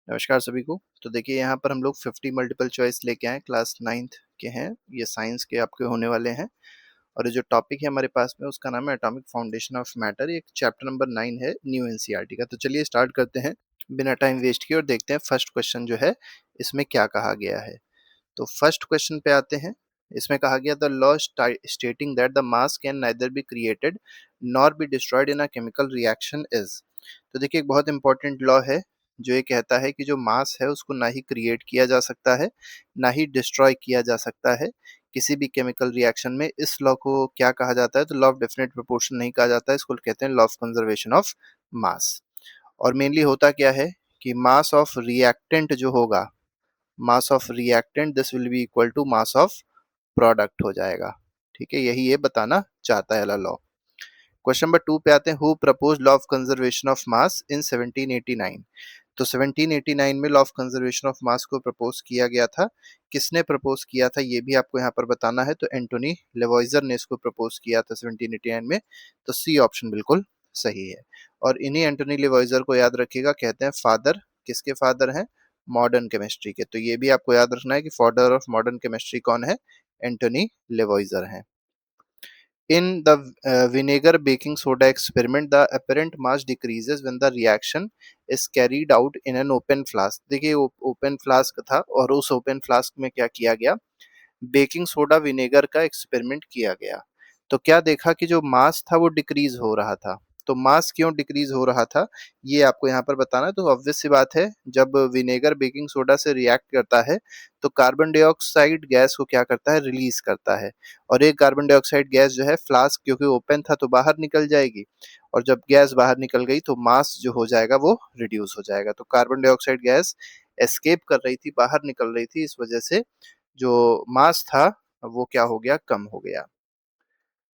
नमस्कार सभी को। तो देखिए यहाँ पर हम लोग 50 मल्टीपल चॉइस लेके आए, क्लास 9th के हैं। ये साइंस के आपके होने वाले हैं और ये जो टॉपिक है हमारे पास में उसका नाम है एटॉमिक फाउंडेशन ऑफ मैटर। एक चैप्टर नंबर 9 है न्यू एनसीईआरटी का। तो चलिए स्टार्ट करते हैं बिना टाइम वेस्ट किए और देखते हैं फर्स्ट क्वेश्चन जो है इसमें क्या कहा गया है। तो फर्स्ट क्वेश्चन पे आते हैं। इसमें कहा गया the law stating that the mass can neither be created nor be destroyed in a chemical reaction is. तो देखिए एक बहुत इंपॉर्टेंट लॉ है जो ये कहता है कि जो मास है उसको ना ही क्रिएट किया जा सकता है ना ही डिस्ट्रॉय किया जा सकता है किसी भी केमिकल रिएक्शन में। इस लॉ को क्या कहा जाता है? तो लॉ ऑफ डेफिनेट प्रोपोर्शन नहीं कहा जाता है, इसको कहते हैं लॉ ऑफ कंजर्वेशन ऑफ मास। और मेनली होता क्या है कि मास ऑफ रिएक्टेंट जो होगा, mass of reactant this will be equal to mass of product हो जाएगा। ठीक है, यही ये बताना चाहता है लॉ। क्वेश्चन नंबर 2 पे आते हैं। Who propose law of conservation of mass in 1789। तो 1789 में law of conservation of mass को प्रपोज किया गया था। किसने प्रपोज किया था ये भी आपको यहाँ पर बताना है। तो एंटोनी लेवॉइजर ने इसको प्रपोज किया था 1789 में। तो सी ऑप्शन बिल्कुल सही है। और इन्हीं एंटोनी लेवॉइजर को याद रखिएगा, कहते हैं फादर। किसके फादर हैं? मॉडर्न केमिस्ट्री के। तो ये भी आपको याद रखना है कि फादर ऑफ मॉडर्न केमिस्ट्री कौन है? एंटोनी लेवॉइजर हैं। In the vinegar baking soda experiment, the apparent mass decreases when the reaction is carried out in an open flask। देखिए ओपन फ्लास्क था और उस ओपन फ्लास्क में क्या किया गया? बेकिंग सोडा विनेगर का एक्सपेरिमेंट किया गया। तो क्या देखा कि जो मास था वो डिक्रीज हो रहा था। तो मास क्यों डिक्रीज हो रहा था ये आपको यहाँ पर बताना है। तो ऑब्वियस सी बात है, जब विनेगर बेकिंग सोडा से रिएक्ट करता है तो कार्बन डाइऑक्साइड गैस को क्या करता है? रिलीज करता है। और एक कार्बन डाइऑक्साइड गैस जो है फ्लास्क क्योंकि ओपन था तो बाहर निकल जाएगी। और जब गैस बाहर निकल गई तो मास जो हो जाएगा वो रिड्यूस हो जाएगा। तो कार्बन डाइऑक्साइड गैस एस्केप कर रही थी, बाहर निकल रही थी, इस वजह से जो मास था वो क्या हो गया? कम हो गया।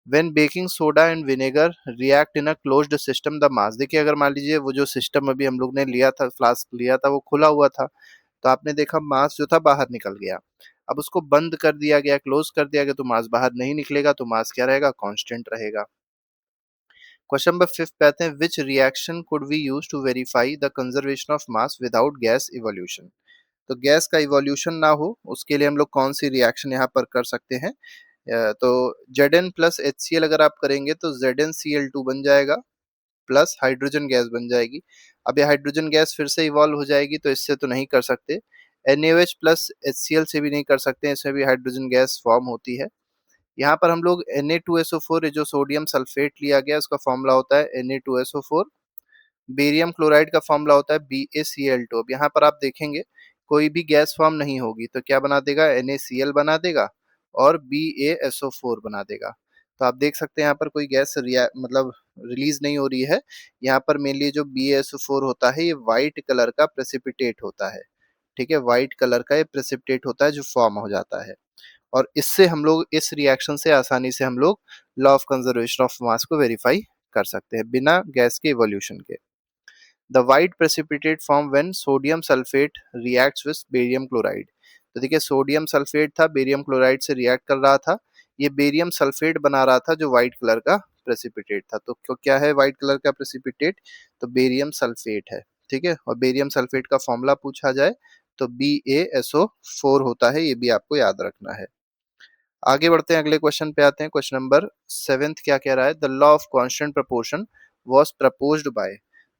When baking soda and vinegar react in a closed system, the mass। देखिए अगर मान लीजिए वो जो सिस्टम अभी हम लोग ने लिया था, फ्लास्क लिया था, वो खुला हुआ था तो आपने देखा मास जो था बाहर निकल गया। अब उसको बंद कर दिया गया, क्लोज कर दिया गया तो मास बाहर नहीं निकलेगा, तो मास क्या रहेगा? कांस्टेंट रहेगा। क्वेश्चन नंबर 5 पे आते हैं। Which reaction could we use to verify the conservation of mass without gas evolution. तो गैस का इवोल्यूशन ना हो उसके लिए हम लोग कौन सी रिएक्शन यहाँ पर कर सकते हैं? तो Zn प्लस HCl अगर आप करेंगे तो ZnCl2 बन जाएगा प्लस हाइड्रोजन गैस बन जाएगी। अब ये हाइड्रोजन गैस फिर से इवॉल्व हो जाएगी तो इससे तो नहीं कर सकते। NaOH प्लस HCl से भी नहीं कर सकते, इसमें भी हाइड्रोजन गैस फॉर्म होती है। यहाँ पर हम लोग Na2SO4 जो सोडियम सल्फेट लिया गया उसका फॉर्मूला होता है Na2SO4। बेरियम क्लोराइड का फॉर्मूला होता है BaCl2। अब यहाँ पर आप देखेंगे कोई भी गैस फॉर्म नहीं होगी तो क्या बना देगा? NaCl बना देगा और BaSO4 बना देगा। तो आप देख सकते हैं यहाँ पर कोई गैस मतलब रिलीज नहीं हो रही है। यहाँ पर मेनली जो BaSO4 होता है ये व्हाइट कलर का प्रेसिपिटेट होता है। ठीक है, व्हाइट कलर का ये प्रेसिपिटेट होता है जो फॉर्म हो जाता है। और इससे हम लोग इस रिएक्शन से आसानी से हम लोग law of conservation of mass को वेरीफाई कर सकते हैं बिना गैस के इवोल्यूशन के। The white precipitate form when sodium sulphate reacts with barium chloride. तो देखिए सोडियम सल्फेट था, बेरियम क्लोराइड से रिएक्ट कर रहा था। ये बेरियम सल्फेट बना रहा था जो व्हाइट कलर का प्रेसिपिटेट था। तो क्या है व्हाइट कलर का प्रेसिपिटेट? तो बेरियम सल्फेट है। ठीक है, और बेरियम सल्फेट का फॉर्मूला पूछा जाए तो BaSO4 होता है, ये भी आपको याद रखना है। आगे बढ़ते हैं, अगले क्वेश्चन पे आते हैं। क्वेश्चन नंबर 7 क्या कह रहा है? The law of constant proportion was proposed by.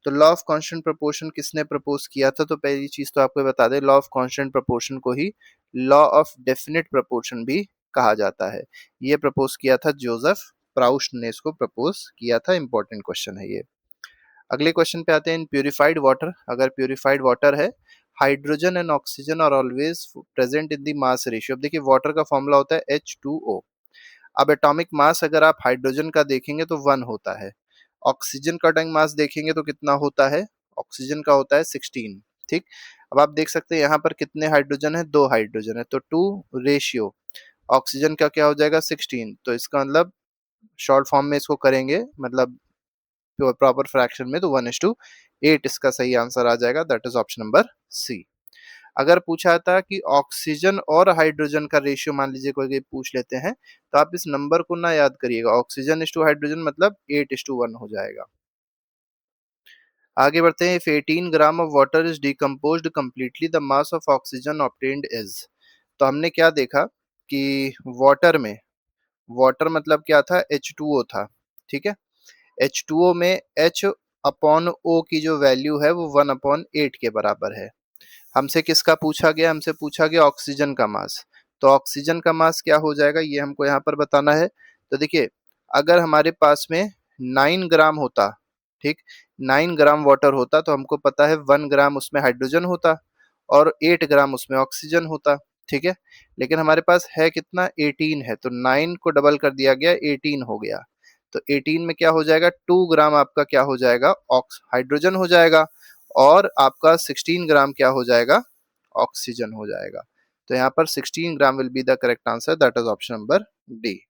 तो लॉ ऑफ कांस्टेंट प्रोपोर्शन किसने प्रपोज किया था? तो पहली चीज तो आपको बता दें, लॉ ऑफ कांस्टेंट प्रोपोर्शन को ही लॉ ऑफ डेफिनेट प्रोपोर्शन भी कहा जाता है। ये प्रपोज किया था जोसेफ प्राउस्ट ने, इसको प्रपोज किया था। इंपॉर्टेंट क्वेश्चन है ये। अगले क्वेश्चन पे आते हैं। इन प्यूरिफाइड वाटर, अगर प्यूरिफाइड वाटर है, hydrogen and oxygen are always present in the mass ratio. अब देखिए वाटर का फॉर्मूला होता है H2O। अब एटॉमिक मास अगर आप हाइड्रोजन का देखेंगे तो 1 होता है। ऑक्सीजन का एटॉमिक मास देखेंगे तो कितना होता है? ऑक्सीजन का होता है 16। ठीक, अब आप देख सकते हैं यहाँ पर कितने हाइड्रोजन है? 2 हाइड्रोजन है तो 2 रेशियो ऑक्सीजन का क्या हो जाएगा? 16। तो इसका मतलब शॉर्ट फॉर्म में इसको करेंगे, मतलब प्रॉपर फ्रैक्शन में, तो 1:8 इसका सही आंसर आ जाएगा। That is option number C. अगर पूछा था कि ऑक्सीजन और हाइड्रोजन का रेशियो मान लीजिए कोई पूछ लेते हैं तो आप इस नंबर को ना याद करिएगा, ऑक्सीजन इस टू हाइड्रोजन मतलब 8:1 हो जाएगा। आगे बढ़ते हैं, if 18 gram of water is decomposed completely the mass of oxygen obtained is. तो हमने क्या देखा कि वाटर में, वाटर मतलब क्या था, H2O था, ठीक है। H2O में H अपॉन O की जो वैल्यू है वो 1/8 के बराबर है। हमसे किसका पूछा गया, हमसे पूछा गया ऑक्सीजन का मास। तो ऑक्सीजन का मास क्या हो जाएगा ये हमको यहाँ पर बताना है। तो देखिए, अगर हमारे पास में 9 ग्राम होता, ठीक, 9 ग्राम वाटर होता तो हमको पता है 1 ग्राम उसमें हाइड्रोजन होता और 8 ग्राम उसमें ऑक्सीजन होता, ठीक है। लेकिन हमारे पास है कितना, 18 है, तो 9 को डबल कर दिया गया, 18 हो गया। तो 18 में क्या हो जाएगा, 2 ग्राम आपका क्या हो जाएगा, ऑक्स हाइड्रोजन हो जाएगा, और आपका 16 ग्राम क्या हो जाएगा, ऑक्सीजन हो जाएगा। तो यहाँ पर 16 gram will be the correct answer, that is option number D.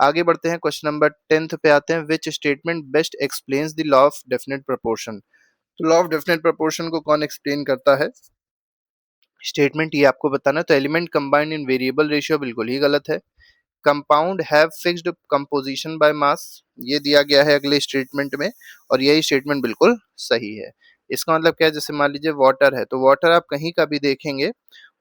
आगे बढ़ते हैं, क्वेश्चन नंबर 10th पे आते हैं, which statement best explains the law of definite proportion. तो लॉ ऑफ डेफिनेट प्रोपोर्शन को कौन एक्सप्लेन करता है, स्टेटमेंट ये आपको बताना है। तो एलिमेंट कंबाइंड इन वेरिएबल रेशियो बिल्कुल ही गलत है। Compound have fixed composition by mass, ये दिया गया है अगले स्टेटमेंट में, और यही स्टेटमेंट बिल्कुल सही है। इसका मतलब क्या है, जैसे मान लीजिए वाटर है, तो वाटर आप कहीं का भी देखेंगे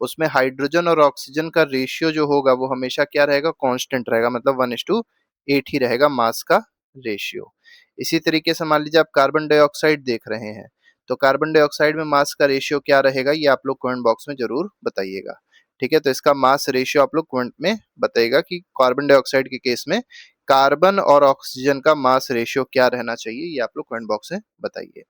उसमें हाइड्रोजन और ऑक्सीजन का रेशियो जो होगा वो हमेशा क्या रहेगा, कांस्टेंट रहेगा, मतलब 1:8 ही रहेगा मास का रेशियो। इसी तरीके से मान लीजिए आप कार्बन डाइऑक्साइड देख रहे हैं, तो कार्बन डाइऑक्साइड में मास का रेशियो क्या रहेगा, ये आप लोग कमेंट बॉक्स में जरूर बताइएगा, ठीक है। तो इसका मास रेशियो आप लोग कमेंट में बताइएगा कि कार्बन डाइऑक्साइड के केस में कार्बन और ऑक्सीजन का मास रेशियो क्या रहना चाहिए, ये आप लोग कमेंट बॉक्स में बताइए।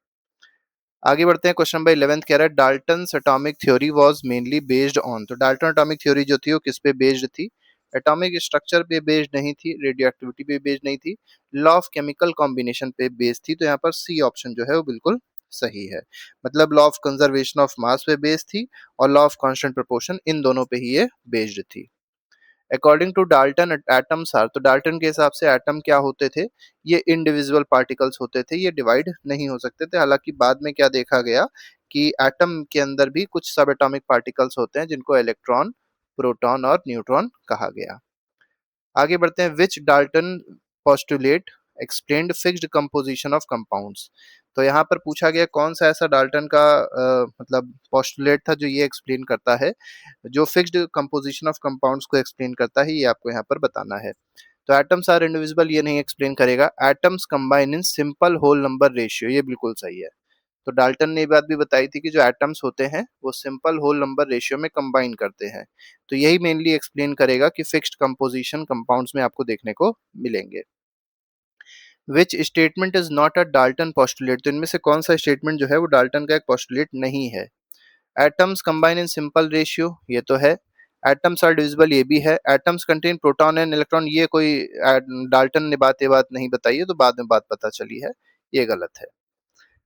आगे बढ़ते हैं, क्वेश्चन नंबर 11 कह रहा है Dalton's atomic theory was mainly based on. तो डाल्टन एटॉमिक थ्योरी जो थी वो किस पे बेस्ड थी, एटॉमिक स्ट्रक्चर पे बेस्ड नहीं थी, रेडियो एक्टिविटी पे बेस्ड नहीं थी, लॉ ऑफ केमिकल कॉम्बिनेशन पे बेस्ड थी। तो यहाँ पर सी ऑप्शन जो है वो बिल्कुल सही है, मतलब law of conservation of mass पे बेस्ड थी और लॉ ऑफ कांस्टेंट प्रोपोर्शन, इन दोनों पे ही ये बेस्ड थी। According to Dalton atoms are, तो डाल्टन के हिसाब से एटम क्या होते थे, ये इंडिविजुअल पार्टिकल्स होते थे, ये डिवाइड नहीं हो सकते थे। हालांकि बाद में क्या देखा गया कि एटम के अंदर भी कुछ सब एटॉमिक पार्टिकल्स होते हैं जिनको इलेक्ट्रॉन, प्रोटॉन और न्यूट्रॉन कहा गया। आगे बढ़ते हैं, which Dalton postulate explained fixed composition of compounds. तो यहाँ पर पूछा गया कौन सा ऐसा डाल्टन का मतलब पोस्टुलेट था जो ये एक्सप्लेन करता है, जो फिक्स्ड कंपोजिशन ऑफ कंपाउंड्स को एक्सप्लेन करता है, ये आपको यहाँ पर बताना है। तो एटम्स आर इंडिविजिबल ये नहीं एक्सप्लेन करेगा, atoms combine in simple whole number ratio, ये बिल्कुल सही है। तो डाल्टन ने ये बात भी बताई थी कि जो एटम्स होते हैं वो सिंपल होल नंबर रेशियो में कंबाइन करते हैं। तो यही मेनली एक्सप्लेन करेगा कि फिक्स्ड कंपोजिशन कंपाउंड्स में आपको देखने को मिलेंगे। Which statement is not a Dalton postulate, तो इनमें से कौन सा स्टेटमेंट जो है वो डाल्टन का एक पोस्टुलेट नहीं है। Atoms combine in simple ratio, ये तो है। एटम्स आर डिविजिबल, ये भी है। Atoms contain proton and electron, ये कोई डाल्टन ने बात नहीं बताई है, तो बाद में बात पता चली है, ये गलत है।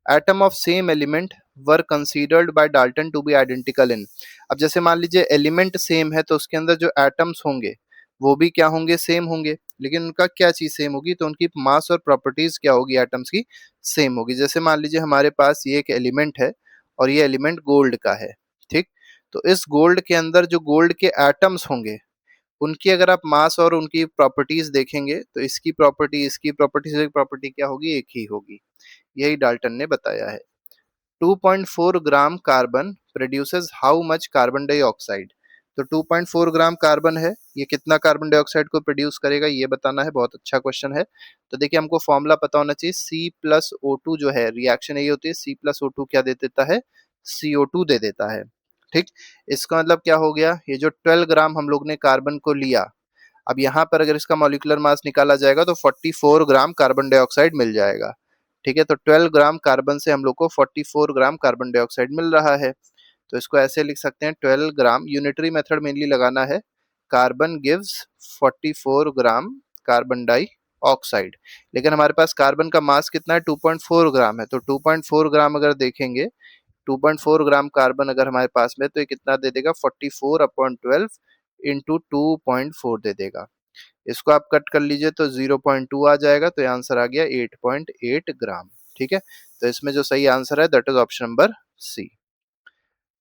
Atom of same element were considered by Dalton to be identical in. अब जैसे मान लीजिए एलिमेंट सेम है तो उसके अंदर जो एटम्स होंगे वो भी क्या होंगे, सेम होंगे, लेकिन उनका क्या चीज सेम होगी, तो उनकी मास और प्रॉपर्टीज क्या होगी एटम्स की, सेम होगी। जैसे मान लीजिए हमारे पास ये एक एलिमेंट है और ये एलिमेंट गोल्ड का है, ठीक। तो इस गोल्ड के अंदर जो गोल्ड के एटम्स होंगे उनकी अगर आप मास और उनकी प्रॉपर्टीज देखेंगे तो इसकी प्रॉपर्टी से प्रॉपर्टी क्या होगी, एक ही होगी। यही डाल्टन ने बताया है। 2.4 gram carbon produces how much carbon dioxide. तो 2.4 ग्राम कार्बन है, ये कितना कार्बन डाइऑक्साइड को प्रोड्यूस करेगा ये बताना है, बहुत अच्छा क्वेश्चन है। तो देखिए हमको फॉर्मूला पता होना चाहिए, C+O2 जो है रिएक्शन यही होती है, C+O2 क्या दे देता है, CO2 दे देता है, ठीक। इसका मतलब क्या हो गया, ये जो 12 ग्राम हम लोग ने कार्बन को लिया, अब यहाँ पर अगर इसका मॉलिक्यूलर मास निकाला जाएगा तो 44 ग्राम कार्बन डाइऑक्साइड मिल जाएगा, ठीक है। तो 12 ग्राम कार्बन से हम लोग को 44 ग्राम कार्बन डाइऑक्साइड मिल रहा है। तो इसको ऐसे लिख सकते हैं, 12 ग्राम, यूनिटरी मेथड मेनली लगाना है, carbon gives 44 gram carbon dioxide. लेकिन हमारे पास कार्बन का मास कितना है, 2.4 ग्राम है, तो 2.4 ग्राम अगर देखेंगे, 2.4 ग्राम कार्बन अगर हमारे पास में, तो ये कितना दे देगा, 44/12 इंटू 2.4 दे देगा। इसको आप कट कर लीजिए तो 0.2 आ जाएगा, तो आंसर आ गया 8.8 ग्राम, ठीक है। तो इसमें जो सही आंसर है that is option number C.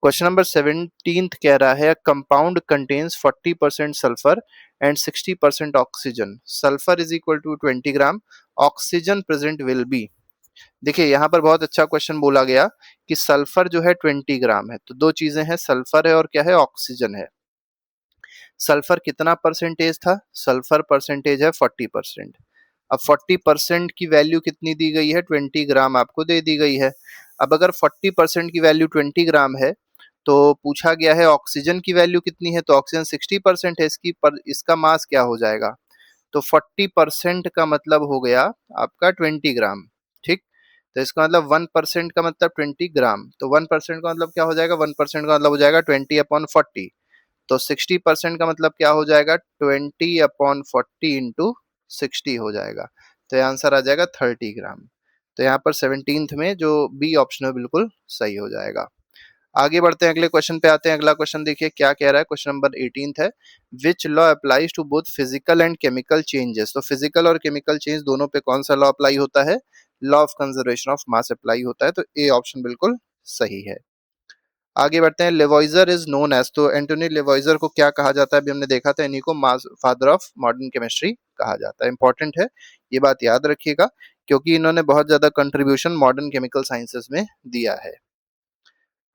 Question number 17 कह रहा है compound contains 40% sulphur and 60% oxygen, sulphur is equal to 20 gram, oxygen present will be. देखिए यहाँ पर बहुत अच्छा क्वेश्चन बोला गया कि सल्फर जो है 20 ग्राम है, तो दो चीजें हैं, सल्फर है और क्या है, ऑक्सीजन है। सल्फर कितना परसेंटेज था, सल्फर परसेंटेज है 40%। अब 40% की वैल्यू कितनी दी गई है, 20 ग्राम आपको दे दी गई है। अब अगर 40% की वैल्यू 20 ग्राम है, तो पूछा गया है ऑक्सीजन की वैल्यू कितनी है, तो ऑक्सीजन 60% है इसकी, पर इसका मास क्या हो जाएगा, तो 40% का मतलब हो गया आपका 20 ग्राम। ठीक, तो इसका मतलब 1% का मतलब 20 ग्राम, तो 1% का मतलब क्या हो जाएगा, 1% का मतलब हो जाएगा 20/40। तो 60% का मतलब क्या हो जाएगा, 20/40 इंटू 60 हो जाएगा। तो ये आंसर आ जाएगा 30 ग्राम। तो यहाँ पर 17th में जो बी ऑप्शन है बिल्कुल सही हो जाएगा। आगे बढ़ते हैं, अगले क्वेश्चन पे आते हैं। अगला क्वेश्चन देखिए क्या कह रहा है, क्वेश्चन नंबर 18 है, which law applies to both physical and chemical changes. तो फिजिकल और केमिकल चेंज दोनों पे कौन सा लॉ अप्लाई होता है, law of conservation of mass apply होता है। तो ए ऑप्शन बिल्कुल सही है। आगे बढ़ते हैं, लेवॉइजर इज नोन एज, तो एंटोनी लेवॉइजर को क्या कहा जाता है, अभी हमने देखा था, इन्हीं को फादर ऑफ मॉडर्न केमिस्ट्री कहा जाता है। इंपॉर्टेंट है, ये बात याद रखिएगा, क्योंकि इन्होंने बहुत ज्यादा कंट्रीब्यूशन मॉडर्न केमिकल साइंसेस में दिया है।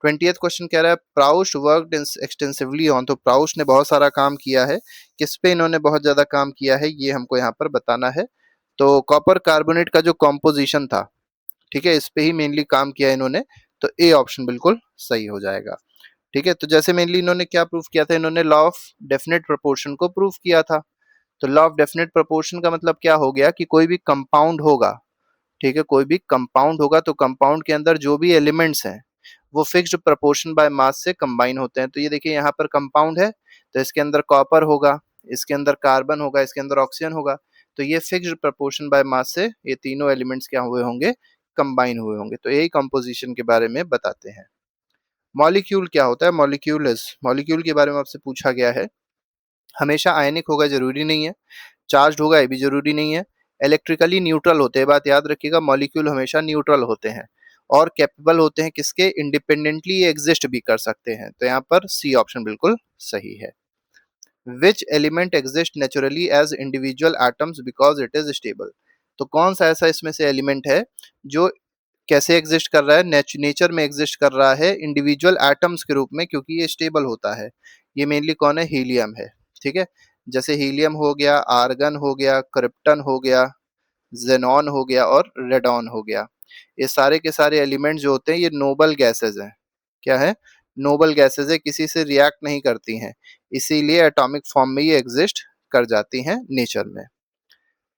20th क्वेश्चन कह रहा है, प्राउश वर्कड एक्सटेंसिवली ऑन, तो प्राउश ने बहुत सारा काम किया है, किस पे इन्होंने बहुत ज्यादा काम किया है ये हमको यहाँ पर बताना है। तो कॉपर कार्बोनेट का जो कॉम्पोजिशन था, ठीक है, इस पे ही मेनली काम किया इन्होंने। तो ए ऑप्शन बिल्कुल सही हो जाएगा। ठीक है, तो जैसे मेनली इन्होंने क्या प्रूफ किया था, इन्होंने लॉ ऑफ डेफिनेट प्रोपोर्शन को प्रूफ किया था। तो लॉ ऑफ डेफिनेट प्रोपोर्शन का मतलब क्या हो गया कि कोई भी कंपाउंड होगा, ठीक है, कोई भी कंपाउंड होगा तो कंपाउंड के अंदर जो भी एलिमेंट्स हैं वो फिक्स्ड प्रोपोर्शन बाय मास से कंबाइन होते हैं। तो ये देखिए यहाँ पर कंपाउंड है, तो इसके अंदर कॉपर होगा, इसके अंदर कार्बन होगा, इसके अंदर ऑक्सीजन होगा। तो ये फिक्स्ड प्रोपोर्शन बाय मास से ये तीनों एलिमेंट्स क्या हुए होंगे, कंबाइन हुए होंगे। तो यही कंपोजिशन के बारे में बताते हैं। मॉलिक्यूल क्या होता है, मॉलिक्यूल इज, मॉलिक्यूल के बारे में आपसे पूछा गया है। हमेशा आयनिक होगा जरूरी नहीं है, चार्ज होगा ये भी जरूरी नहीं है, इलेक्ट्रिकली न्यूट्रल होते हैं, बात याद रखिएगा, मॉलिक्यूल हमेशा न्यूट्रल होते हैं, और कैपेबल होते हैं किसके, इंडिपेंडेंटली एग्जिस्ट भी कर सकते हैं। तो यहाँ पर सी ऑप्शन बिल्कुल सही है। Which element exist naturally as individual atoms because it is stable. तो कौन सा ऐसा इसमें से एलिमेंट है जो कैसे एग्जिस्ट कर रहा है, नेचर में एग्जिस्ट कर रहा है इंडिविजुअल एटम्स के रूप में, क्योंकि ये स्टेबल होता है। ये मेनली कौन है, हीलियम है। ठीक है, जैसे हीलियम हो गया, आर्गन हो गया, क्रिप्टन हो गया, जेनॉन हो गया और रेडॉन हो गया। ये सारे के सारे एलिमेंट जो होते हैं ये नोबल गैसेज हैं। क्या है, नोबल गैसेज है, किसी से रिएक्ट नहीं करती हैं, इसीलिए एटॉमिक फॉर्म में ये एग्जिस्ट कर जाती हैं नेचर में।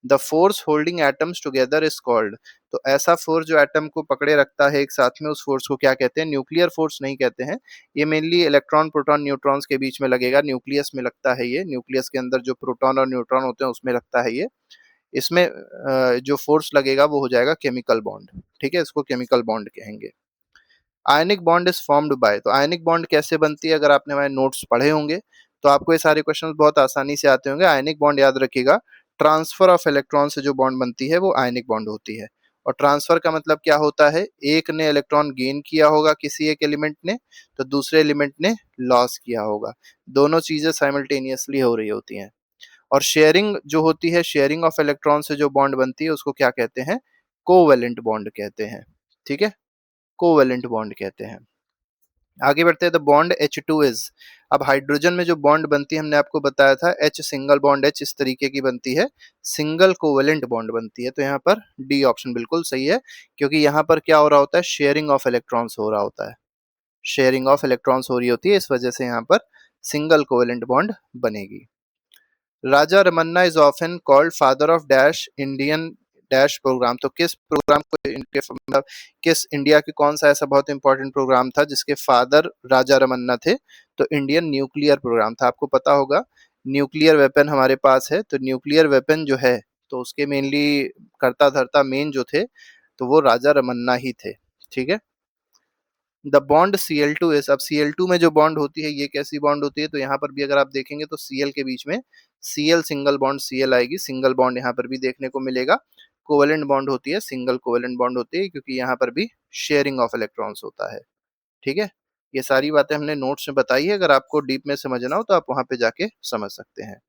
The force holding atoms together is called. तो ऐसा फोर्स जो एटम को पकड़े रखता है एक साथ में, उस फोर्स को क्या कहते हैं, न्यूक्लियर फोर्स नहीं कहते हैं। ये मेनली इलेक्ट्रॉन प्रोटॉन न्यूट्रॉन्स के बीच में लगेगा, न्यूक्लियस में लगता है ये, न्यूक्लियस के अंदर जो प्रोटॉन और न्यूट्रॉन होते हैं उसमें लगता है ये। इसमें जो फोर्स लगेगा वो हो जाएगा केमिकल बॉन्ड। ठीक है, इसको केमिकल बॉन्ड कहेंगे। आयनिक बॉन्ड इज फॉर्म्ड बाय, तो आयनिक बॉन्ड कैसे बनती है, अगर आपने हमारे नोट्स पढ़े होंगे तो आपको ये सारे क्वेश्चन बहुत आसानी से आते होंगे। आयनिक बॉन्ड याद रखिएगा, ट्रांसफर ऑफ इलेक्ट्रॉन से जो बॉन्ड बनती है वो आयनिक बॉन्ड होती है। और ट्रांसफर का मतलब क्या होता है, एक ने इलेक्ट्रॉन गेन किया होगा किसी एक एलिमेंट ने, तो दूसरे एलिमेंट ने लॉस किया होगा। दोनों चीजें साइमल्टेनियसली हो रही होती हैं। और शेयरिंग जो होती है, शेयरिंग ऑफ इलेक्ट्रॉन से जो बॉन्ड बनती है उसको क्या कहते हैं, कोवेलेंट बॉन्ड कहते हैं। ठीक है, कोवेलेंट बॉन्ड कहते हैं। आगे बढ़ते हैं, द बॉन्ड H2 इज। अब हाइड्रोजन में जो बॉन्ड बनती है हमने आपको बताया था, H सिंगल बॉन्ड H इस तरीके की बनती है, सिंगल कोवेलेंट बॉन्ड बनती है। तो यहाँ पर डी ऑप्शन बिल्कुल सही है, क्योंकि यहाँ पर क्या हो रहा होता है, शेयरिंग ऑफ इलेक्ट्रॉन्स हो रहा होता है, शेयरिंग ऑफ इलेक्ट्रॉन्स हो रही होती है, इस वजह से यहाँ पर सिंगल कोवेलेंट बॉन्ड बनेगी। Raja Ramanna is often called father of dash Indian dash program. तो किस प्रोग्राम को मतलब किस इंडिया के कौन सा ऐसा बहुत इंपॉर्टेंट प्रोग्राम था जिसके फादर राजा रमन्ना थे, तो इंडियन न्यूक्लियर प्रोग्राम था। आपको पता होगा न्यूक्लियर वेपन हमारे पास है, तो न्यूक्लियर वेपन जो है तो उसके मेनली करता धरता मेन जो थे तो वो राजा रमन्ना ही थे। ठीक है, द बॉन्ड Cl2 इज, अब Cl2 में जो बॉन्ड होती है ये कैसी बॉन्ड होती है, तो यहाँ पर भी अगर आप देखेंगे तो Cl के बीच में Cl सिंगल बॉन्ड Cl आएगी, सिंगल बॉन्ड यहाँ पर भी देखने को मिलेगा। कोवेलेंट बॉन्ड होती है, सिंगल कोवेलेंट बॉन्ड होती है, क्योंकि यहाँ पर भी शेयरिंग ऑफ इलेक्ट्रॉन्स होता है। ठीक है, ये सारी बातें हमने नोट्स में बताई है, अगर आपको डीप में समझना हो तो आप वहां पे जाके समझ सकते हैं।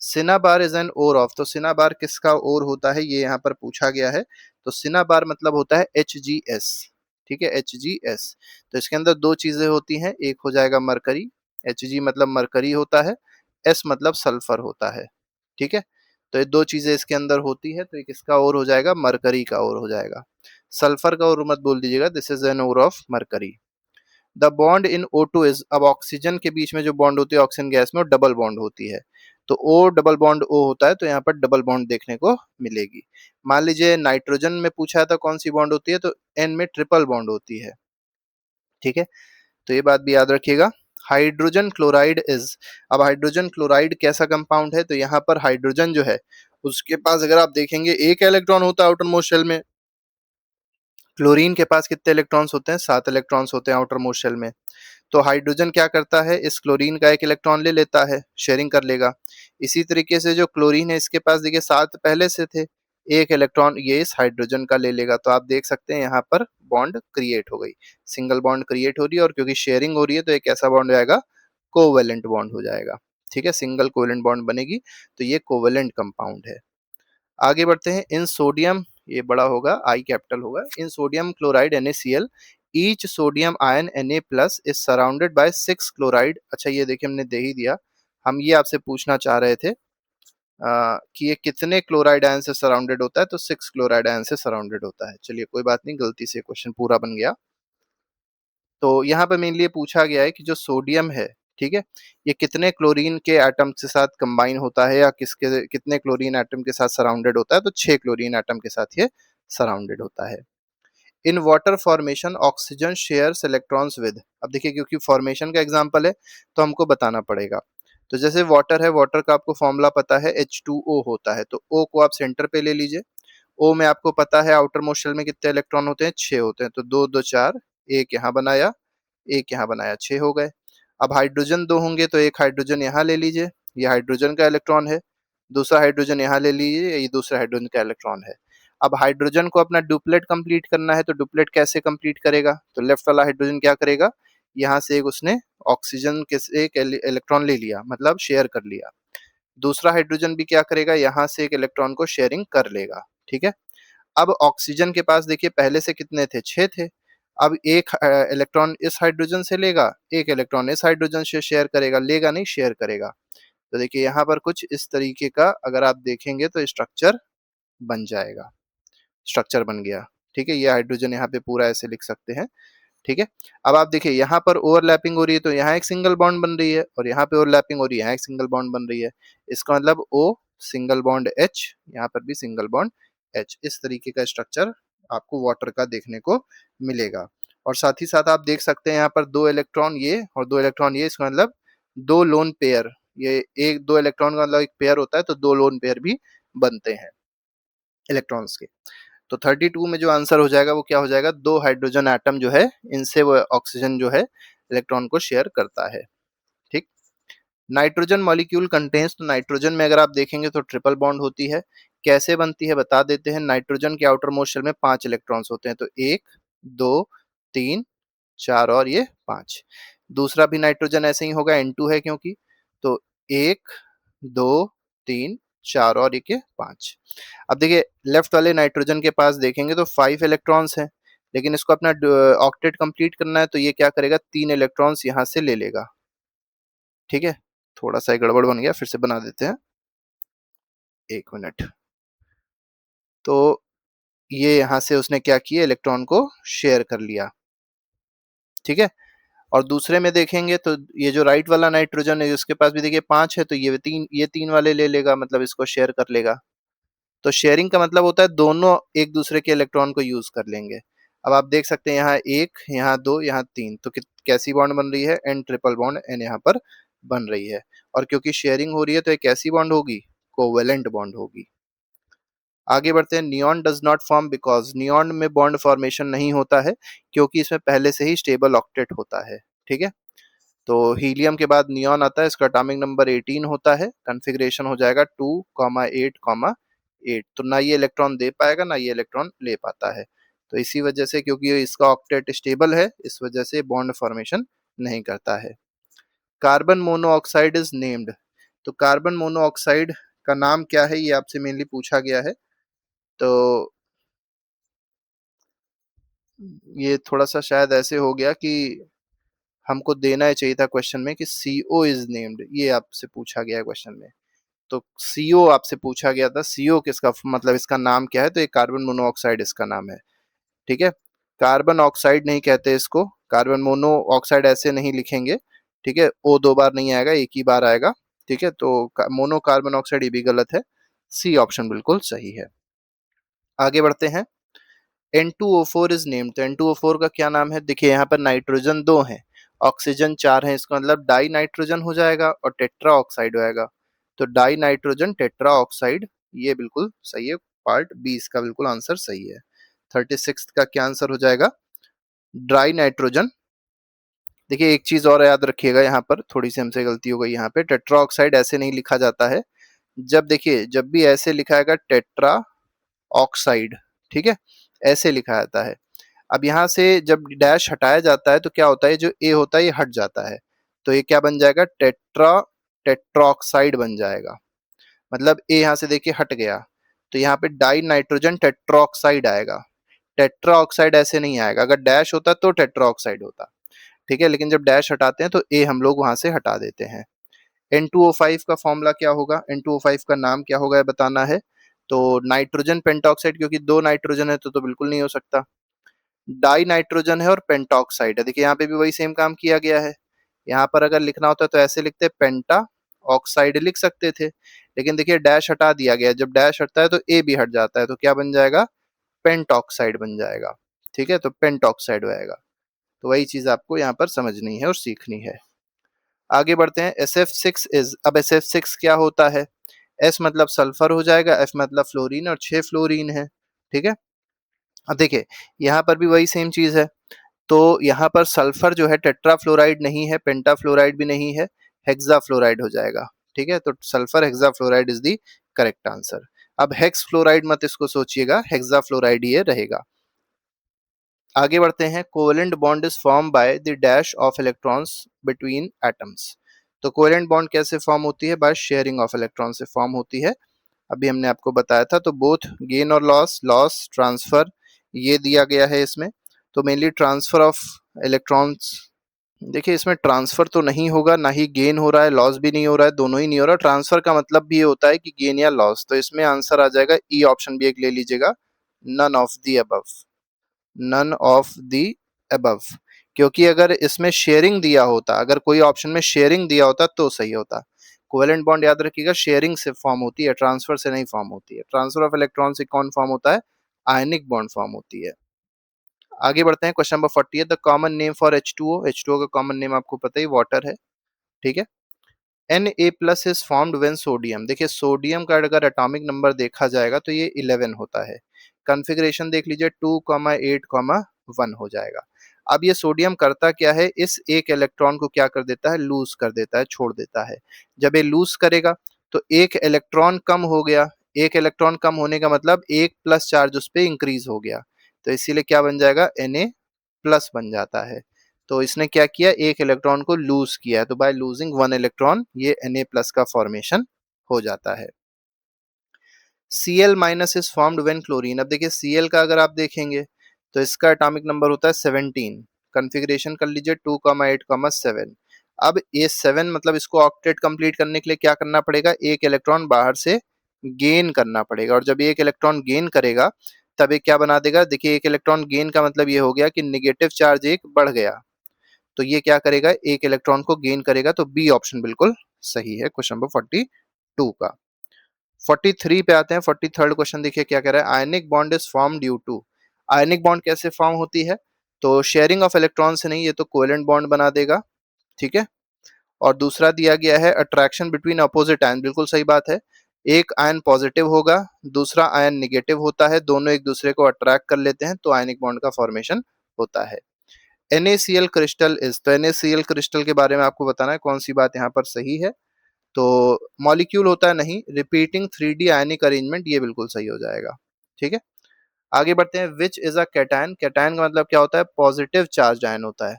Cinnabar is an ore of, तो सिनाबार किसका ओर होता है ये यहाँ पर पूछा गया है। तो सिनाबार मतलब होता है HgS, ठीक है, HgS। तो इसके अंदर दो चीजें होती हैं, एक हो जाएगा मरकरी, Hg मतलब मरकरी होता है, S मतलब सल्फर होता है, ठीक है। तो ये दो चीजें इसके अंदर होती है, तो ये किसका ओर हो जाएगा, मरकरी का ओर हो जाएगा। सल्फर का ओर मत बोल दीजिएगा, this is an ore of mercury. The bond in O2 is, अब ऑक्सीजन के बीच में जो बॉन्ड होती है ऑक्सीजन गैस में, वो डबल बॉन्ड होती है। तो O डबल बॉन्ड O होता है, तो यहाँ पर डबल बॉन्ड देखने को मिलेगी। मान लीजिए नाइट्रोजन में पूछा है तो कौन सी बॉन्ड होती है, तो N में ट्रिपल बॉन्ड होती है, ठीक है। तो ये बात भी याद रखिएगा। हाइड्रोजन क्लोराइड इज, अब हाइड्रोजन क्लोराइड कैसा कंपाउंड है, तो यहाँ पर हाइड्रोजन जो है उसके पास अगर आप देखेंगे एक इलेक्ट्रॉन होता है आउटर मोस्ट शेल में। क्लोरीन के पास कितने इलेक्ट्रॉन्स होते हैं, 7 इलेक्ट्रॉन्स होते हैं आउटर मोस्ट शेल में। तो हाइड्रोजन क्या करता है, इस क्लोरीन का एक इलेक्ट्रॉन ले लेता है, शेयरिंग कर लेगा। इसी तरीके से जो क्लोरीन है इसके पास देखिए 7 पहले से थे, एक इलेक्ट्रॉन ये इस हाइड्रोजन का ले लेगा। तो आप देख सकते हैं यहाँ पर बॉन्ड क्रिएट हो गई, सिंगल बॉन्ड क्रिएट हो रही है, और क्योंकि शेयरिंग हो रही है तो एक ऐसा बॉन्ड हो जाएगा, कोवेलेंट बॉन्ड हो जाएगा, ठीक है, सिंगल कोवेलेंट बॉन्ड बनेगी। तो ये कोवेलेंट कंपाउंड है। आगे बढ़ते हैं। इन सोडियम, ये बड़ा होगा, आई कैपिटल होगा, इन sodium chloride NaCl each sodium ion Na plus is surrounded by 6 chloride. अच्छा ये देखिए हमने दे ही दिया, हम ये आपसे पूछना चाह रहे थे कि ये कितने क्लोराइड आयन से सराउंडेड होता है, तो 6 क्लोराइड आयन से सराउंडेड होता है। चलिए कोई बात नहीं, गलती से क्वेश्चन पूरा बन गया। तो यहाँ पे मेनली ये पूछा गया है कि जो सोडियम है, ठीक है, ये कितने क्लोरीन के एटम के साथ कंबाइन होता है, या किसके कितने क्लोरीन एटम के साथ सराउंडेड होता है, तो 6 क्लोरीन एटम के साथ ये सराउंडेड होता है। In water formation oxygen shares electrons with, अब देखिए क्योंकि फॉर्मेशन का एग्जांपल है तो हमको बताना पड़ेगा। तो जैसे वाटर है, वाटर का आपको फॉर्मूला पता है, H2O होता है, तो O को आप सेंटर पे ले लीजिए। O में आपको पता है आउटर मोस्ट शेल में कितने इलेक्ट्रॉन होते हैं, 6 होते हैं, तो 2 2 4, एक यहाँ बनाया, एक यहाँ बनाया, 6 हो गए। अब हाइड्रोजन 2 होंगे तो एक हाइड्रोजन यहाँ ले लीजिए, ये हाइड्रोजन का इलेक्ट्रॉन है, दूसरा हाइड्रोजन यहाँ ले लीजिए, ये दूसरा हाइड्रोजन का इलेक्ट्रॉन है। अब हाइड्रोजन को अपना डुप्लेट कंप्लीट करना है, तो डुप्लेट कैसे कंप्लीट करेगा, तो लेफ्ट वाला हाइड्रोजन क्या करेगा, यहाँ से एक उसने ऑक्सीजन के से एक इलेक्ट्रॉन ले लिया, मतलब शेयर कर लिया। दूसरा हाइड्रोजन भी क्या करेगा, यहाँ से एक इलेक्ट्रॉन को शेयरिंग कर लेगा, ठीक है। अब ऑक्सीजन के पास देखिए पहले से कितने थे, 6 थे। अब एक इलेक्ट्रॉन इस हाइड्रोजन से लेगा, एक इलेक्ट्रॉन इस हाइड्रोजन से शेयर करेगा, लेगा नहीं, शेयर करेगा। तो देखिए यहाँ पर कुछ इस तरीके का अगर आप देखेंगे तो स्ट्रक्चर बन जाएगा, स्ट्रक्चर बन गया, ठीक है। ये हाइड्रोजन यहाँ पे पूरा ऐसे लिख सकते हैं, ठीक है। अब आप देखिए यहाँ पर ओवरलैपिंग हो रही है, तो यहाँ एक सिंगल बॉन्ड बन रही है, और यहाँ पे ओवरलैपिंग हो रही है, यहाँ एक सिंगल बॉन्ड बन रही है। इसका मतलब O सिंगल बॉन्ड H, यहाँ पर भी सिंगल बॉन्ड H। इस तरीके का स्ट्रक्चर आपको वाटर का देखने को मिलेगा। और साथ ही साथ आप देख सकते हैं यहाँ पर 2 इलेक्ट्रॉन ये और 2 इलेक्ट्रॉन ये, इसका मतलब 2 लोन पेयर, ये एक 2 इलेक्ट्रॉन का मतलब एक पेयर होता है, तो 2 लोन पेयर भी बनते हैं इलेक्ट्रॉन्स के। तो 32 में जो आंसर हो जाएगा वो क्या हो जाएगा, 2 हाइड्रोजन एटम जो है इनसे वो ऑक्सीजन जो है इलेक्ट्रॉन को शेयर करता है, ठीक। नाइट्रोजन मॉलिक्यूल कंटेन्स, तो नाइट्रोजन में अगर आप देखेंगे तो ट्रिपल बॉन्ड होती है। कैसे बनती है बता देते हैं। नाइट्रोजन के आउटर मोस्ट शेल में 5 इलेक्ट्रॉन्स होते हैं, तो 1 2 3 4 और ये 5। दूसरा भी नाइट्रोजन ऐसे ही होगा, N2 है क्योंकि, तो 1 2 3 4 और एक ये 5। अब देखिए लेफ्ट वाले नाइट्रोजन के पास देखेंगे तो 5 इलेक्ट्रॉन्स हैं, लेकिन इसको अपना ऑक्टेट कंप्लीट करना है, तो ये क्या करेगा, 3 इलेक्ट्रॉन्स यहाँ से ले लेगा, ठीक है। थोड़ा सा गड़बड़ बन गया, फिर से बना देते हैं, 1 मिनट। तो ये यहाँ से उसने क्या किया, इलेक्ट्रॉन को शेयर कर लिया, ठीक है। और दूसरे में देखेंगे तो ये जो राइट वाला नाइट्रोजन है उसके पास भी देखिए 5 है, तो ये तीन वाले ले लेगा, मतलब इसको शेयर कर लेगा। तो शेयरिंग का मतलब होता है दोनों एक दूसरे के इलेक्ट्रॉन को यूज कर लेंगे। अब आप देख सकते हैं यहाँ 1 यहाँ 2 यहाँ 3, तो कैसी बॉन्ड बन रही है, N ट्रिपल बॉन्ड N यहाँ पर बन रही है। और क्योंकि शेयरिंग हो रही है तो एक कैसी बॉन्ड होगी, कोवेलेंट बॉन्ड होगी। आगे बढ़ते हैं। Neon does not form because, neon में बॉन्ड फॉर्मेशन नहीं होता है क्योंकि इसमें पहले से ही स्टेबल ऑक्टेट होता है, ठीक है। तो हीलियम के बाद नियॉन आता है, इसका एटॉमिक नंबर 18 होता है, कॉन्फ़िगरेशन हो जाएगा 2,8,8। तो ना ये इलेक्ट्रॉन दे पाएगा ना ये इलेक्ट्रॉन ले पाता है। तो इसी वजह से, क्योंकि इसका ऑक्टेट स्टेबल है, इस वजह से बॉन्ड फॉर्मेशन नहीं करता है। कार्बन मोनोऑक्साइड इज नेम्ड, तो कार्बन मोनोऑक्साइड का नाम क्या है, ये आपसे मेनली पूछा गया है। तो ये थोड़ा सा शायद ऐसे हो गया कि हमको देना ही चाहिए था क्वेश्चन में कि CO इज नेम्ड, ये आपसे पूछा गया है क्वेश्चन में। तो CO आपसे पूछा गया था, CO किसका मतलब इसका नाम क्या है, तो ये कार्बन मोनोऑक्साइड इसका नाम है। ठीक है, कार्बन ऑक्साइड नहीं कहते इसको, कार्बन मोनोऑक्साइड ऐसे नहीं लिखेंगे। ठीक है, ओ दो बार नहीं आएगा, एक ही बार आएगा। ठीक है, तो मोनो कार्बन ऑक्साइड ये भी गलत है, सी ऑप्शन बिल्कुल सही है। आगे बढ़ते हैं। N2O4 इज नेम्ड, तो N2O4 का क्या नाम है, देखिए यहाँ पर नाइट्रोजन 2 है, ऑक्सीजन 4 है, इसका मतलब डाई नाइट्रोजन हो जाएगा और टेट्रा ऑक्साइड होएगा। तो डाई नाइट्रोजन टेट्रा ऑक्साइड, ये बिल्कुल सही है, पार्ट बी इसका बिल्कुल आंसर सही है। 36 का क्या आंसर हो जाएगा, ड्राई नाइट्रोजन। देखिए एक चीज और याद रखिएगा, यहाँ पर थोड़ी सी हमसे गलती हो गई, यहाँ पे टेट्रा ऑक्साइड ऐसे नहीं लिखा जाता है। जब देखिए जब भी ऐसे लिखा है टेट्रा ऑक्साइड, ठीक है, ऐसे लिखा जाता है। अब यहाँ से जब डैश हटाया जाता है तो क्या होता है, जो ए होता है ये हट जाता है, तो ये क्या बन जाएगा, टेट्राऑक्साइड बन जाएगा। मतलब ए यहाँ से देखिए हट गया, तो यहाँ पे डाई नाइट्रोजन टेट्राऑक्साइड आएगा। टेट्राऑक्साइड ऐसे नहीं आएगा, अगर डैश होता तो टेट्राऑक्साइड होता। ठीक है, लेकिन जब डैश हटाते हैं तो ए हम लोग वहां से हटा देते हैं। N2O5 का फॉर्मूला क्या होगा, N2O5 का नाम क्या होगा, ये बताना है। तो नाइट्रोजन पेंटॉक्साइड, क्योंकि दो नाइट्रोजन है तो बिल्कुल नहीं हो सकता। डाई नाइट्रोजन है और पेंटॉक्साइड है, देखिए यहाँ पे भी वही सेम काम किया गया है। यहाँ पर अगर लिखना होता तो ऐसे लिखते, पेंटा ऑक्साइड लिख सकते थे, लेकिन देखिए डैश हटा दिया गया, जब डैश हटता है तो ए भी हट जाता है, तो क्या बन जाएगा, पेंटॉक्साइड बन जाएगा। ठीक है, तो पेंटॉक्साइड आएगा। तो वही चीज आपको यहाँ पर समझनी है और सीखनी है। आगे बढ़ते हैं। SF6 इज, अब SF6 क्या होता है, S मतलब सल्फर हो जाएगा, F मतलब फ्लोरीन, और 6 फ्लोरीन है। ठीक है, अब देखिए यहाँ पर भी वही सेम चीज है। तो यहाँ पर सल्फर जो है टेट्रा फ्लोराइड नहीं है, पेंटा फ्लोराइड भी नहीं है, हेक्सा फ्लोराइड हो जाएगा। ठीक है, तो sulphur hexa fluoride is the correct answer. अब हेक्स फ्लोराइड मत इसको सोचिएगा, हेक्सा फ्लोराइड ये रहेगा। आगे बढ़ते हैं। Covalent bond is form by the dash of electrons between atoms, तो कोवेलेंट बॉन्ड कैसे फॉर्म होती है, बाय शेयरिंग ऑफ इलेक्ट्रॉन से फॉर्म होती है। अभी हमने आपको बताया था, तो बोथ गेन और लॉस, लॉस ट्रांसफर, ये दिया गया है इसमें। तो मेनली ट्रांसफर ऑफ इलेक्ट्रॉन्स, देखिए इसमें ट्रांसफर तो नहीं होगा, ना ही गेन हो रहा है, लॉस भी नहीं हो रहा है, दोनों ही नहीं हो रहा। ट्रांसफर का मतलब भी ये होता है कि गेन या लॉस, तो इसमें आंसर आ जाएगा ई ऑप्शन भी एक ले लीजिएगा, none of the above, none of the above. क्योंकि अगर इसमें शेयरिंग दिया होता, अगर कोई ऑप्शन में शेयरिंग दिया होता तो सही होता। कोवेलेंट बॉन्ड याद रखिएगा शेयरिंग से फॉर्म होती है, ट्रांसफर से नहीं फॉर्म होती है। ट्रांसफर ऑफ इलेक्ट्रॉन से कौन फॉर्म होता है, आयनिक बॉन्ड फॉर्म होती है। आगे बढ़ते हैं। क्वेश्चन नंबर 40 है, the common name for H2O, H2O का कॉमन नेम आपको पता ही वाटर है। ठीक है, Na+ is formed when sodium, देखिए सोडियम का अगर एटॉमिक नंबर देखा जाएगा तो ये 11 होता है। कॉन्फ़िगरेशन देख लीजिए 2,8,1 हो जाएगा। अब ये सोडियम करता क्या है, इस एक इलेक्ट्रॉन को क्या कर देता है, लूज कर देता है, छोड़ देता है। जब ये लूज करेगा तो एक इलेक्ट्रॉन कम हो गया, एक इलेक्ट्रॉन कम होने का मतलब एक प्लस चार्ज उस पर इंक्रीज हो गया, तो इसीलिए क्या बन जाएगा, Na+ बन जाता है। तो इसने क्या किया, एक इलेक्ट्रॉन को लूज किया है, तो बाय लूजिंग वन इलेक्ट्रॉन ये Na+ का फॉर्मेशन हो जाता है। Cl- is formed when chlorine, अब देखिए Cl का अगर आप देखेंगे तो इसका एटॉमिक नंबर होता है 17। कॉन्फ़िगरेशन कर लीजिए 2,8,7। अब ये 7 मतलब इसको ऑक्टेट कंप्लीट करने के लिए क्या करना पड़ेगा, एक इलेक्ट्रॉन बाहर से गेन करना पड़ेगा, और जब एक इलेक्ट्रॉन गेन करेगा तब ये क्या बना देगा, देखिए एक इलेक्ट्रॉन गेन का मतलब ये हो गया कि निगेटिव चार्ज एक बढ़ गया, तो ये क्या करेगा, एक इलेक्ट्रॉन को गेन करेगा, तो बी ऑप्शन बिल्कुल सही है क्वेश्चन नंबर 42 का। 43 पे आते हैं। 43rd क्वेश्चन देखिए क्या कह रहा है, ionic bond is form due to, ionic bond कैसे फॉर्म होती है, तो शेयरिंग ऑफ इलेक्ट्रॉन से नहीं, ये तो कोवेलेंट बॉन्ड बना देगा। ठीक है, और दूसरा दिया गया है अट्रैक्शन बिटवीन अपोजिट आयन, बिल्कुल सही बात है। एक आयन पॉजिटिव होगा, दूसरा आयन निगेटिव होता है, दोनों एक दूसरे को अट्रैक्ट कर लेते हैं, तो आयनिक बॉन्ड का फॉर्मेशन होता है। NaCl क्रिस्टल इज, तो NaCl क्रिस्टल के बारे में आपको बताना है कौन सी बात यहाँ पर सही है, तो मॉलिक्यूल होता है नहीं, रिपीटिंग 3D आयनिक अरेंजमेंट, ये बिल्कुल सही हो जाएगा। ठीक है, आगे बढ़ते हैं। Which is a cation, cation का मतलब क्या होता है, पॉजिटिव चार्ज आयन होता है,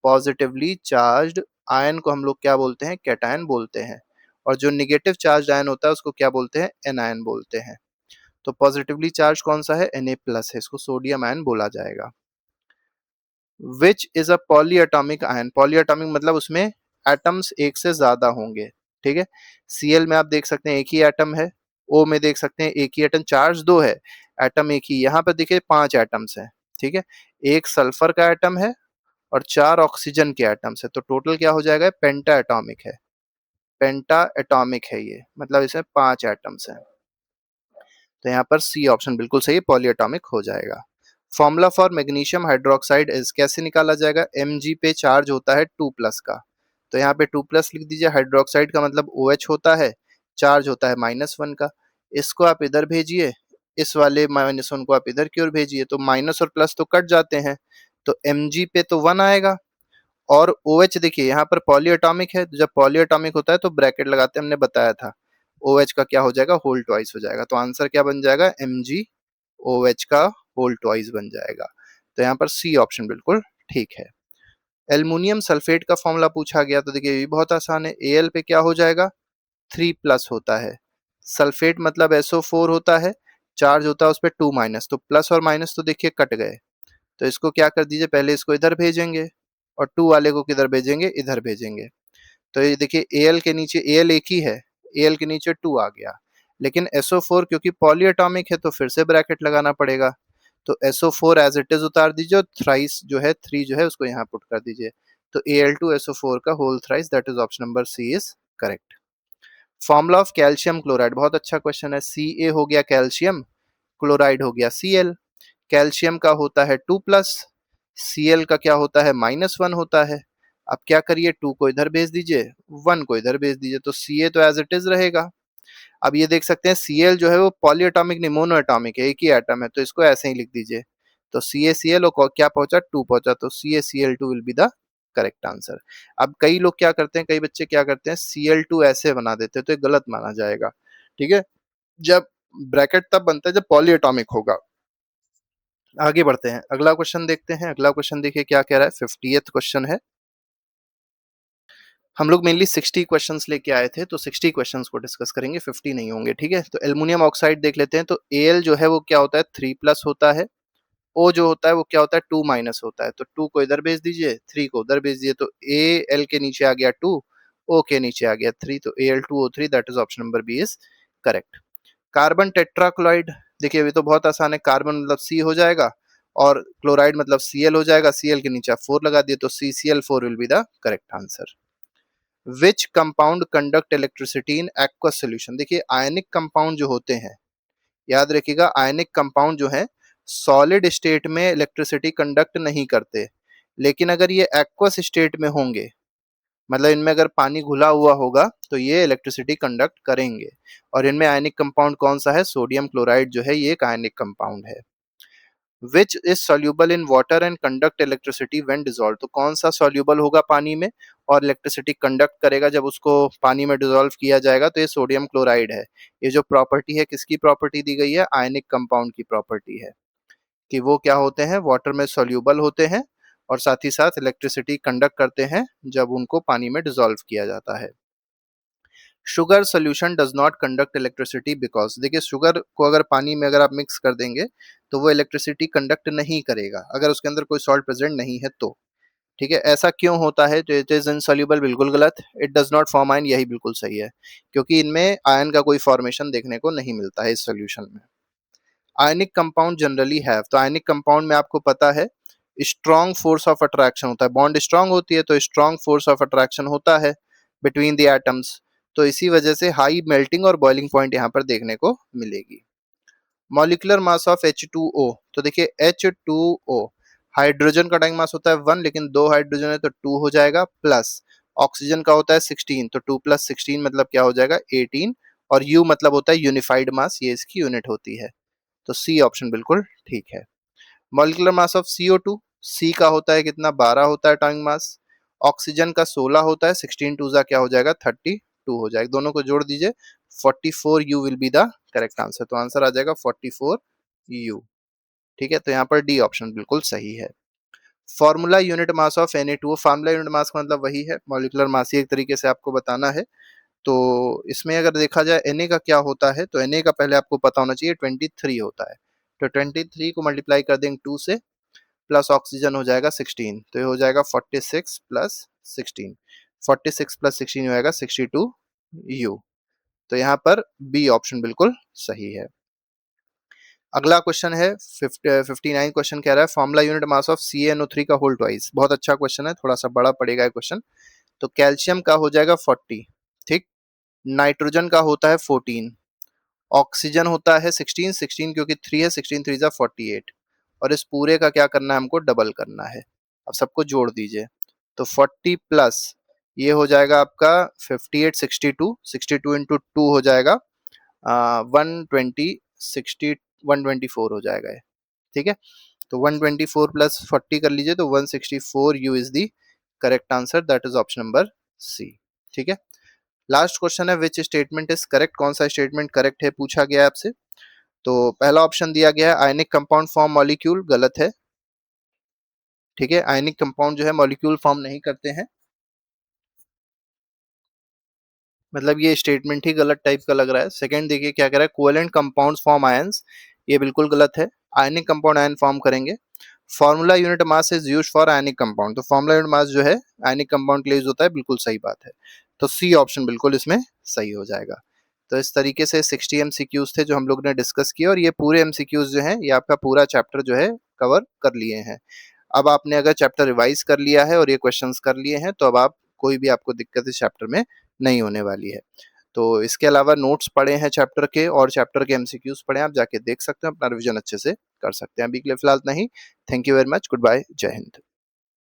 पॉजिटिवली चार्ज्ड आयन को हम लोग क्या बोलते हैं, कैटायन बोलते हैं। और जो नेगेटिव चार्ज आयन होता है उसको क्या बोलते हैं, एन आयन बोलते हैं। तो पॉजिटिवली चार्ज कौन सा है, Na प्लस है, इसको सोडियम आयन बोला जाएगा। Which is a polyatomic ion, polyatomic मतलब उसमें एटम्स एक से ज्यादा होंगे, ठीक है। Cl में आप देख सकते हैं एक ही एटम है, O में देख सकते हैं एक ही एटम, चार्ज दो है, एटम एक ही, यहाँ पर देखिए 5 एटम्स हैं, ठीक है। एक सल्फर का एटम है और 4 ऑक्सीजन के एटम्स है, तो टोटल क्या हो जाएगा, पेंटा एटॉमिक है, पेंटा एटॉमिक है ये, मतलब इसमें 5 एटम्स हैं। तो यहाँ पर सी ऑप्शन बिल्कुल सही, पॉलीएटॉमिक हो जाएगा। Formula for magnesium hydroxide is, कैसे निकाला जाएगा, Mg पे चार्ज होता है 2 प्लस का, तो यहाँ पे 2 प्लस लिख दीजिए, हाइड्रोक्साइड का मतलब OH होता है, चार्ज होता है -1 का, इसको आप इधर भेजिए, इस वाले -1 को आप इधर की ओर भेजिए, तो माइनस और प्लस तो कट जाते हैं, तो Mg पे तो 1 आएगा, और OH देखिए यहाँ पर पॉलीएटॉमिक है, जब पॉलीएटॉमिक होता है तो ब्रैकेट लगाते, हमने बताया था, OH का क्या हो जाएगा, होल ट्वाइस हो जाएगा, तो आंसर क्या बन जाएगा, MgOH का होल ट्वाइस बन जाएगा। तो यहाँ पर सी ऑप्शन बिल्कुल ठीक है। एल्युमिनियम सल्फेट का फॉर्मूला पूछा गया, तो देखिए ये भी बहुत आसान है, Al पे क्या हो जाएगा, 3 प्लस होता है, सल्फेट मतलब SO4 होता है, चार्ज होता है उस पर 2 माइनस, तो प्लस और माइनस तो देखिए कट गए, तो इसको क्या कर दीजिए, पहले इसको इधर भेजेंगे और 2 वाले को किधर भेजेंगे, इधर भेजेंगे, तो ये देखिए Al के नीचे, Al एक ही है, Al के नीचे 2 आ गया, लेकिन SO4 क्योंकि पॉलीएटॉमिक है तो फिर से ब्रैकेट लगाना पड़ेगा, तो SO4 एज इट इज उतार दीजिए, और थ्राइस जो है 3 जो है उसको यहाँ पुट कर दीजिए, तो Al2SO4 का whole thrice, that is option number C is correct. Formula of calcium chloride, बहुत अच्छा क्वेश्चन है, Ca हो गया कैल्शियम, क्लोराइड हो गया Cl, कैल्शियम का होता है 2 प्लस, Cl का क्या होता है, -1 होता है, अब क्या करिए, 2 को इधर भेज दीजिए, 1 को इधर भेज दीजिए, तो Ca तो एज इट इज रहेगा। अब ये देख सकते हैं Cl जो है वो पॉलीएटॉमिक नहीं, मोनोएटॉमिक है, एक ही एटम है, तो इसको ऐसे ही लिख दीजिए, तो CaCl और क्या पहुंचा, 2 पहुंचा, तो CaCl2 will be the correct answer. अब कई लोग क्या करते हैं, कई बच्चे क्या करते हैं, Cl2 ऐसे बना देते हैं, तो ये गलत माना जाएगा, ठीक है, जब ब्रैकेट तब बनता है जब पॉलीएटॉमिक होगा। आगे बढ़ते हैं, अगला क्वेश्चन देखते हैं, अगला क्वेश्चन देखिए क्या कह रहा है, 50th क्वेश्चन है। हम लोग मेनली 60 क्वेश्चंस लेके आए थे, तो 60 क्वेश्चंस को डिस्कस करेंगे, 50 नहीं होंगे, ठीक है। तो एल्युमिनियम ऑक्साइड देख लेते हैं, तो Al जो है वो क्या होता है, 3 प्लस होता है, O जो होता है वो क्या होता है, 2 माइनस होता है, तो 2 को इधर भेज दीजिए, 3 को उधर भेज दीजिए, तो Al के नीचे आ गया 2, O के नीचे आ गया 3, तो Al2O3, that is option number B is correct. Carbon tetrachloride, देखिए अभी तो बहुत आसान है, कार्बन मतलब C हो जाएगा और क्लोराइड मतलब Cl हो जाएगा, Cl के नीचे आप 4 लगा दिए, तो CCl4 will be the correct answer. Which compound conduct electricity in aqueous solution, देखिए आयनिक कंपाउंड जो होते हैं, याद रखिएगा आयनिक कंपाउंड जो है सॉलिड स्टेट में इलेक्ट्रिसिटी कंडक्ट नहीं करते, लेकिन अगर ये एक्वस स्टेट में होंगे, मतलब इनमें अगर पानी घुला हुआ होगा तो ये इलेक्ट्रिसिटी कंडक्ट करेंगे, और इनमें आयनिक कंपाउंड कौन सा है, सोडियम क्लोराइड जो है ये एक आयनिक कंपाउंड है। Which is soluble in water and conduct electricity when dissolve, तो कौन सा soluble होगा पानी में और इलेक्ट्रिसिटी कंडक्ट करेगा जब उसको पानी में डिसॉल्व किया जाएगा, तो ये सोडियम क्लोराइड है। ये जो प्रॉपर्टी है किसकी प्रॉपर्टी दी गई है, आयनिक कंपाउंड की प्रॉपर्टी है, कि वो क्या होते हैं, वाटर में soluble होते हैं और साथ ही साथ इलेक्ट्रिसिटी कंडक्ट करते हैं जब उनको पानी में डिसॉल्व किया जाता है। Sugar solution does not conduct electricity because, देखिए शुगर को अगर पानी में अगर आप मिक्स कर देंगे तो वो इलेक्ट्रिसिटी कंडक्ट नहीं करेगा अगर उसके अंदर कोई सॉल्ट प्रेजेंट नहीं है तो, ठीक है। ऐसा क्यों होता है, जो इट इज इनसॉल्युबल बिल्कुल गलत, it does not form ion यही बिल्कुल सही है, क्योंकि इनमें आयन का कोई फॉर्मेशन देखने को नहीं मिलता है इस सोल्यूशन में। आयनिक कंपाउंड जनरली हैव, तो आयनिक कंपाउंड में आपको पता है स्ट्रॉन्ग फोर्स ऑफ अट्रैक्शन होता है, बॉन्ड स्ट्रॉन्ग होती है तो स्ट्रॉन्ग फोर्स ऑफ अट्रैक्शन होता है बिटवीन द एटम्स, तो इसी वजह से हाई मेल्टिंग और बॉइलिंग पॉइंट यहाँ पर देखने को मिलेगी। मॉलिक्यूलर मास ऑफ H2O, तो देखिए H2O हाइड्रोजन का अटॉमिक मास होता है 1, लेकिन 2 हाइड्रोजन है तो 2 हो जाएगा, प्लस ऑक्सीजन का होता है 16, तो 2 प्लस 16 मतलब क्या हो जाएगा 18, और U मतलब होता है यूनिफाइड मास, ये इसकी यूनिट होती है, तो सी ऑप्शन बिल्कुल ठीक है। Molecular mass of CO2, C का होता है कितना 12 होता है एटॉमिक मास, ऑक्सीजन का 16 होता है, 16 टू जा क्या हो जाएगा 32 हो जाएगा, दोनों को जोड़ दीजिए 44U will be the correct answer, तो आंसर आ जाएगा 44U, ठीक है। तो यहाँ पर डी ऑप्शन बिल्कुल सही है। Formula unit mass of Na2O, formula unit mass का मतलब वही है, मॉलिक्यूलर मास ही एक तरीके से आपको बताना है, तो इसमें अगर देखा जाए Na का क्या होता है, तो Na का पहले आपको पता होना चाहिए 23 होता है। तो 23 को मल्टीप्लाई कर देंगे 2 से, प्लस ऑक्सीजन हो जाएगा 16, तो ये हो जाएगा 46 प्लस 16, 46 प्लस 16 हो जाएगा 62 U। तो यहाँ पर बी ऑप्शन बिल्कुल सही है। अगला क्वेश्चन है 59 क्वेश्चन कह रहा है formula unit mass of CaNO3 का होल ट्वाइस। बहुत अच्छा क्वेश्चन है, थोड़ा सा बड़ा पड़ेगा ये क्वेश्चन। तो कैल्शियम का हो जाएगा 40, ठीक। नाइट्रोजन का होता है 14, ऑक्सीजन होता है 16, 16 क्योंकि 3 है, 16 3 जा 48, और इस पूरे का क्या करना है, हमको डबल करना है। अब सबको जोड़ दीजिए, तो 40 प्लस ये हो जाएगा आपका 58 62, 62 इंटू 2 हो जाएगा 120, 60 124 हो जाएगा ये, ठीक है। तो 124 प्लस 40 कर लीजिए, तो 164 u is the correct answer, that is option number C, ठीक है। लास्ट क्वेश्चन है विच स्टेटमेंट इज करेक्ट, कौन सा स्टेटमेंट करेक्ट है पूछा गया है आपसे। तो पहला ऑप्शन दिया गया है आयनिक कंपाउंड फॉर्म मॉलिक्यूल, गलत है, ठीक है। आयनिक कंपाउंड जो है मॉलिक्यूल फॉर्म नहीं करते हैं, मतलब ये स्टेटमेंट ही गलत टाइप का लग रहा है। सेकंड देखिए क्या कह रहा है, कोवेलेंट कंपाउंड्स फॉर्म आयंस, ये बिल्कुल गलत है। आयनिक कंपाउंड आयन फॉर्म करेंगे। Formula unit mass is used for ionic compound, तो फार्मूला यूनिट मास जो है आयनिक कंपाउंड के लिए यूज होता है, बिल्कुल सही बात है। तो सी ऑप्शन बिल्कुल इसमें सही हो जाएगा। तो इस तरीके से 60 एमसीक्यूज थे जो हम लोग ने डिस्कस किए, और ये पूरे एमसीक्यूज जो हैं ये आपका पूरा चैप्टर जो है कवर कर लिए हैं। अब आपने अगर चैप्टर रिवाइज कर लिया है और ये क्वेश्चंस कर लिए हैं, तो अब आप कोई भी आपको दिक्कत इस चैप्टर में नहीं होने वाली है। तो इसके अलावा नोट्स पढ़े हैं चैप्टर के, और चैप्टर के एमसीक्यूज पढ़े हैं, आप जाके देख सकते हैं, अपना रिवीजन अच्छे से कर सकते हैं। अभी के लिए फिलहाल नहीं। Thank you very much, goodbye, जय हिंद।